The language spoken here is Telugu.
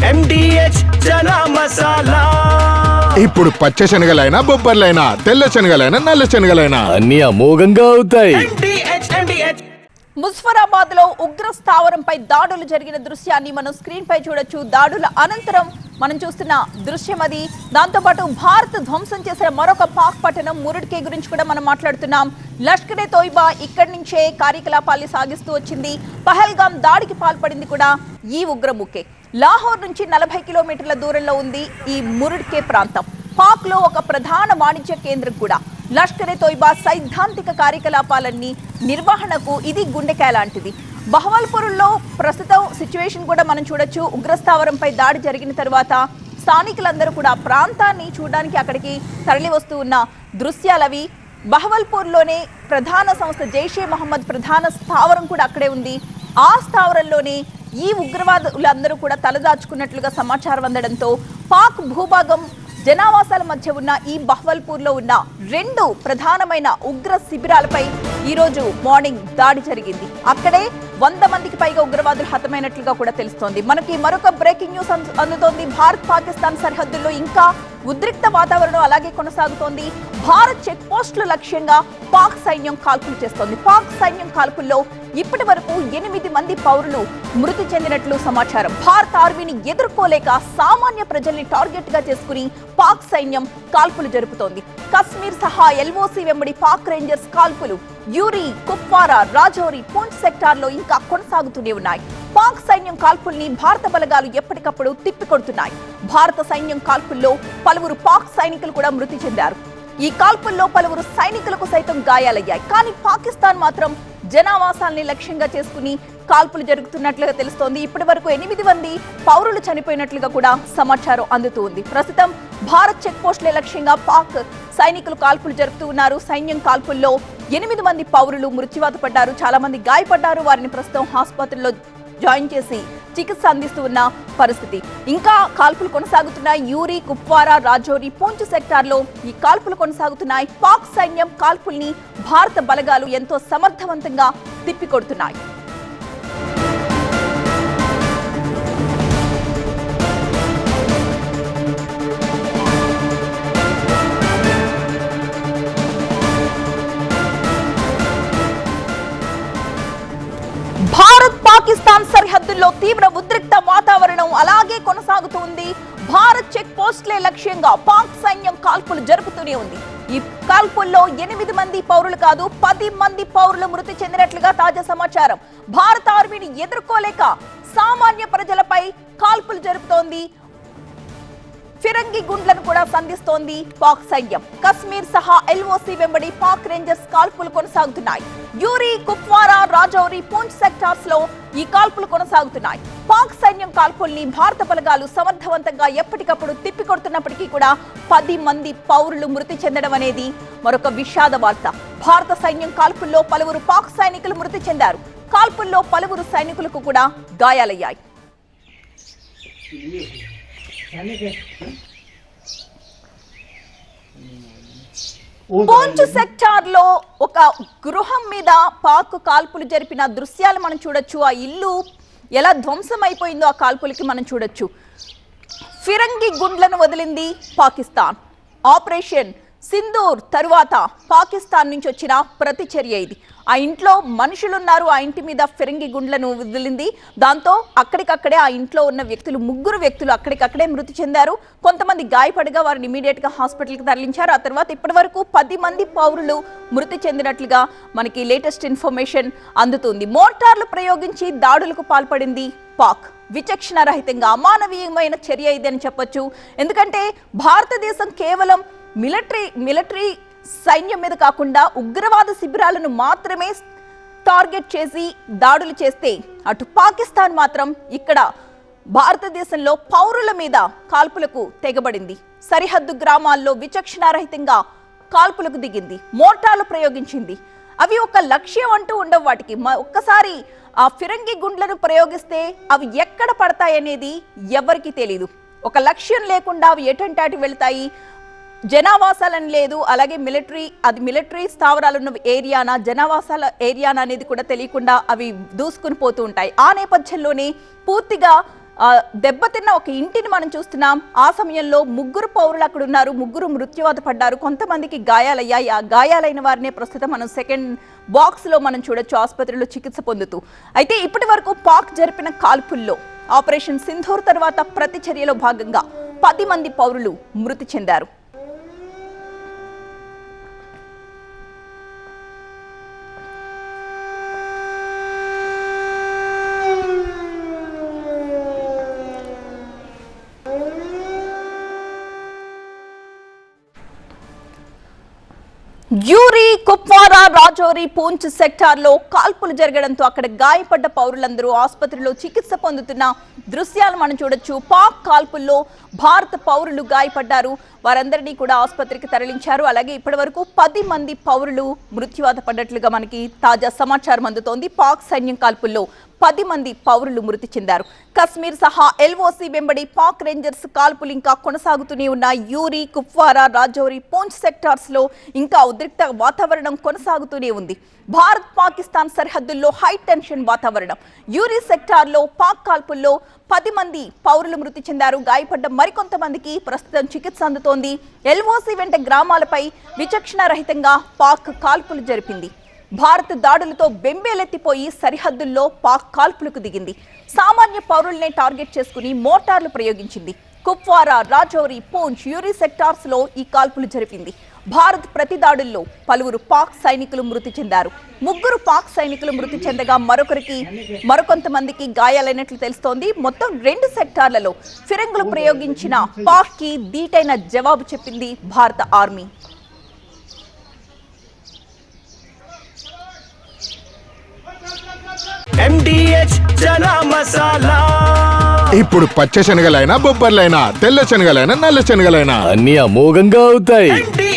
MDH చనా మసాలా. ఇప్పుడు పచ్చ శనగలైనా బొబ్బర్లైనా తెల్ల శనగలైనా నల్ల శనగలైనా అన్ని అమోఘంగా అవుతాయి. MDH ముజఫరాబాద్ లో ఉగ్ర స్థావరంపై దాడులు జరిగిన దృశ్యాన్ని మనం స్క్రీన్ పై చూడొచ్చు. దాడుల అనంతరం మనం చూస్తున్న దృశ్యం అది. దాంతో పాటు భారత్ ధ్వంసం చేసిన మరొక పాక్ పట్టణం మురుడ్కే గురించి కూడా మనం మాట్లాడుతున్నాం. లష్కరే తోయిబా ఇక్కడి నుంచే కార్యకలాపాలు సాగిస్తూ వచ్చింది. పహల్గాం దాడికి పాల్పడింది కూడా ఈ ఉగ్రముఖే. లాహోర్ నుంచి 40 కిలోమీటర్ల దూరంలో ఉంది ఈ మురుడ్కే ప్రాంతం. పాక్ లో ఒక ప్రధాన వాణిజ్య కేంద్రం కూడా. లష్కరే తోయిబా సైద్ధాంతిక కార్యకలాపాలన్నీ నిర్వహణకు ఇది గుండెకాయ లాంటిది. బహవల్పూర్లో ప్రస్తుతం సిచ్యువేషన్ కూడా మనం చూడొచ్చు. ఉగ్రస్థావరంపై దాడి జరిగిన తర్వాత స్థానికులందరూ కూడా ప్రాంతాన్ని చూడడానికి అక్కడికి తరలి వస్తూ ఉన్న దృశ్యాలవి. బహవల్పూర్లోనే ప్రధాన సంస్థ జైషే మహమ్మద్ ప్రధాన స్థావరం కూడా అక్కడే ఉంది. ఆ స్థావరంలోనే ఈ ఉగ్రవాదులందరూ కూడా తలదాచుకున్నట్లుగా సమాచారం అందడంతో పాక్ భూభాగం జనావాసాల మధ్య ఉన్న ఈ బహవల్పూర్లో ఉన్న 2 ప్రధానమైన ఉగ్ర శిబిరాలపై ఈరోజు మార్నింగ్ దాడి జరిగింది. అక్కడే 100 మందికి పైగా ఉగ్రవాదులు హతమైనట్లుగా కూడా తెలుస్తోంది. మనకి మరొక బ్రేకింగ్ న్యూస్ అందుతోంది. భారత్ పాకిస్తాన్ సరిహద్దుల్లో ఇంకా ఉద్రిక్త వాతావరణం అలాగే కొనసాగుతోంది. భారత్ చెక్ పోస్టుల లక్ష్యంగా పాక్ సైన్యం కాల్పులు చేస్తోంది. పాక్ సైన్యం కాల్పుల్లో ఇప్పటి వరకు 8 మంది పౌరులు మృతి చెందినట్లు సమాచారం. భారత ఆర్మీని ఎదుర్కోలేక సామాన్య ప్రజల్ని టార్గెట్ గా చేసుకుని పాక్ సైన్యం కాల్పులు జరుపుతోంది. కశ్మీర్ సహా ఎల్ఓసి వెంబడి పాక్ రేంజర్స్ కాల్పులు యూరి, కుప్వారా, రాజౌరి, పూంచ్ సెక్టార్లో ఇంకా కొనసాగుతూనే ఉన్నాయి. పాక్ సైన్యం కాల్పుల్ని భారత బలగాలు ఎప్పటికప్పుడు తిప్పికొడుతున్నాయి. భారత సైన్యం కాల్పుల్లో పలువురు పాక్ సైనికులు కూడా మృతి చెందారు. ఈ కాల్పుల్లో పలువురు సైనికులకు సైతం గాయాలయ్యాయి. కానీ పాకిస్తాన్ మాత్రం జనావాసాల్ని లక్ష్యంగా చేసుకుని కాల్పులు జరుగుతున్నట్లుగా తెలుస్తోంది. ఇప్పటి వరకు 8 మంది పౌరులు చనిపోయినట్లుగా కూడా సమాచారం అందుతూ ఉంది. ప్రస్తుతం భారత్ చెక్ పోస్టులే లక్ష్యంగా పాక్ సైనికులు కాల్పులు జరుపుతూ ఉన్నారు. సైన్యం కాల్పుల్లో 8 మంది పౌరులు మృత్యువాత పడ్డారు. చాలా మంది గాయపడ్డారు. వారిని ప్రస్తుతం ఆసుపత్రిలో జాయిన్ చేసి చికిత్స అందిస్తూ ఉన్న పరిస్థితి. ఇంకా కాల్పులు కొనసాగుతున్నాయి. యూరి, కుప్వారా, రాజౌరి, పూంచ్ సెక్టార్లో ఈ కాల్పులు కొనసాగుతున్నాయి. పాక్ సైన్యం కాల్పుల్ని భారత బలగాలు ఎంతో సమర్థవంతంగా తిప్పికొడుతున్నాయి. భారత్ పాకిస్తాన్ సరిహద్దుల్లో తీవ్ర ఉద్రిక్త వాతావరణం అలాగే కొనసాగుతుంది. భారత్ చెక్ పోస్టులే లక్ష్యంగా పాక్ సైన్యం కాల్పులు జరుపుతూనే ఉంది. ఈ కాల్పుల్లో 8 మంది పౌరులు కాదు 10 మంది పౌరులు మృతి చెందినట్లుగా తాజా సమాచారం. భారత ఆర్మీని ఎదుర్కోలేక సామాన్య ప్రజలపై కాల్పులు జరుపుతోంది. ఫిరంగి గుండ్లను కూడా సంధిస్తోంది పాక్ సైన్యం. కశ్మీర్ సహా ఎల్ఓసి వెంబడి పాక్ రేంజర్స్ కాల్పులు కొనసాగుతున్నాయి. యూరి, కుప్వారా, రాజౌరి, పూంచ్ సెక్టార్స్ లో ఈ కాల్పులు కొనసాగుతున్నాయి. పాక్ సైన్యం కాల్పుల్ని భారత బలగాలు సమర్థవంతంగా ఎప్పటికప్పుడు తిప్పికొడుతున్నప్పటికీ కూడా 10 మంది పౌరులు మృతి చెందడం అనేది మరొక విషాద వార్త. భారత సైన్యం కాల్పుల్లో పలువురు పాక్ సైనికులు మృతి చెందారు. కాల్పుల్లో పలువురు సైనికులకు కూడా గాయాలయ్యాయి. పూంచ్ సెక్టార్ లో ఒక గృహం మీద పాక్ కాల్పులు జరిపిన దృశ్యాలు మనం చూడొచ్చు. ఆ ఇల్లు ఎలా ధ్వంసం అయిపోయిందో ఆ కాల్పులకి మనం చూడొచ్చు. ఫిరంగి గుండ్లను వదిలింది పాకిస్తాన్. ఆపరేషన్ సింధూర్ తరువాత పాకిస్తాన్ నుంచి వచ్చిన ప్రతిచర్య ఇది. ఆ ఇంట్లో మనుషులున్నారు. ఆ ఇంటి మీద ఫిరంగి గుండ్లను వదిలింది. దాంతో అక్కడికక్కడే ఆ ఇంట్లో ఉన్న వ్యక్తులు 3 వ్యక్తులు అక్కడికక్కడే మృతి చెందారు. కొంతమంది గాయపడగా వారిని ఇమీడియట్ గా హాస్పిటల్కి తరలించారు. ఆ తర్వాత ఇప్పటి వరకు 10 మంది పౌరులు మృతి చెందినట్లుగా మనకి లేటెస్ట్ ఇన్ఫర్మేషన్ అందుతుంది. మోటార్లు ప్రయోగించి దాడులకు పాల్పడింది పాక్. విచక్షణ రహితంగా అమానవీయమైన చర్య ఇది అని చెప్పొచ్చు. ఎందుకంటే భారతదేశం కేవలం మిలిటరీ సైన్యం మీద కాకుండా ఉగ్రవాద శిబిరాలను మాత్రమే టార్గెట్ చేసి దాడులు చేస్తే అటు పాకిస్తాన్ మాత్రం ఇక్కడ భారతదేశంలో పౌరుల మీద కాల్పులకు తెగబడింది. సరిహద్దు గ్రామాల్లో విచక్షణారహితంగా కాల్పులకు దిగింది. మోటార్లు ప్రయోగించింది. అవి ఒక లక్ష్యం అంటూ ఉండవు. వాటికి ఒక్కసారి ఆ ఫిరంగి గుండ్లను ప్రయోగిస్తే అవి ఎక్కడ పడతాయనేది ఎవరికి తెలియదు. ఒక లక్ష్యం లేకుండా అవి ఎటంటే అటు వెళ్తాయి. జనావాసాలని లేదు, అలాగే మిలిటరీ స్థావరాలున్న ఏరియానా జనావాసాల ఏరియానా అనేది కూడా తెలియకుండా అవి దూసుకుని పోతూ ఉంటాయి. ఆ నేపథ్యంలోనే పూర్తిగా దెబ్బతిన్న ఒక ఇంటిని మనం చూస్తున్నాం. ఆ సమయంలో ముగ్గురు పౌరులు అక్కడ ఉన్నారు, ముగ్గురు మృత్యువాత పడ్డారు, కొంతమందికి గాయాలయ్యాయి. ఆ గాయాలైన వారినే ప్రస్తుతం మనం సెకండ్ బాక్స్ లో మనం చూడొచ్చు ఆసుపత్రిలో చికిత్స పొందుతూ. అయితే ఇప్పటి వరకు పాక్ జరిపిన కాల్పుల్లో ఆపరేషన్ సింధూర్ తర్వాత ప్రతి చర్యలో భాగంగా 10 మంది పౌరులు మృతి చెందారు. యూరి, కుప్వారా, రాజౌరి, పూంచ్ సెక్టార్లో కాల్పులు జరగడంతో అక్కడ గాయపడ్డ పౌరులందరూ ఆసుపత్రిలో చికిత్స పొందుతున్న దృశ్యాలు మనం చూడొచ్చు. పాక్ కాల్పుల్లో భారత పౌరులు గాయపడ్డారు, వారందరినీ కూడా ఆసుపత్రికి తరలించారు. అలాగే ఇప్పటి వరకు 10 మంది పౌరులు మృత్యువాత పడ్డట్లుగా మనకి తాజా సమాచారం అందుతోంది. పాక్ సైన్యం కాల్పుల్లో 10 మంది పౌరులు మృతి చెందారు. కశ్మీర్ సహా ఎల్ఓసి వెంబడి పాక్ రేంజర్స్ కాల్పులు ఇంకా కొనసాగుతూనే ఉన్న యూరి, కుప్వారా, రాజౌరి, పూంచ్ సెక్టార్స్ లో ఇంకా ఉద్రిక్త వాతావరణం కొనసాగుతూనే ఉంది. భారత్ పాకిస్తాన్ సరిహద్దుల్లో హై టెన్షన్ వాతావరణం. యూరి సెక్టార్ లో పాక్ కాల్పుల్లో 10 మంది పౌరులు మృతి చెందారు. గాయపడ్డ మరికొంతమందికి ప్రస్తుతం చికిత్స అందుతోంది. ఎల్ఓసి వెంట గ్రామాలపై విచక్షణ రహితంగా పాక్ కాల్పులు జరిపింది. భారత్ దాడులతో బెంబేలెత్తిపోయి సరిహద్దుల్లో పాక్ కాల్పులకు దిగింది. సామాన్య పౌరుల్నే టార్గెట్ చేసుకుని మోటార్లు ప్రయోగించింది. కుప్వారా, రాజౌరి, పూంచ్, యూరి సెక్టార్స్ లో ఈ కాల్పులు జరిపింది. భారత్ ప్రతి దాడుల్లో పలువురు పాక్ సైనికులు మృతి చెందారు. 3 పాక్ సైనికులు మృతి చెందగా మరికొంతమందికి గాయాలైనట్లు తెలుస్తోంది. మొత్తం 2 సెక్టార్లలో ఫిరంగులు ప్రయోగించిన పాక్ కి ధీటైన జవాబు చెప్పింది భారత ఆర్మీ. MDH చనా మసాలా. ఇప్పుడు పచ్చ శనగలైనా బొబ్బర్లైనా తెల్ల శనగలైనా నల్ల శనగలైనా అన్ని అమోఘంగా అవుతాయి. MDH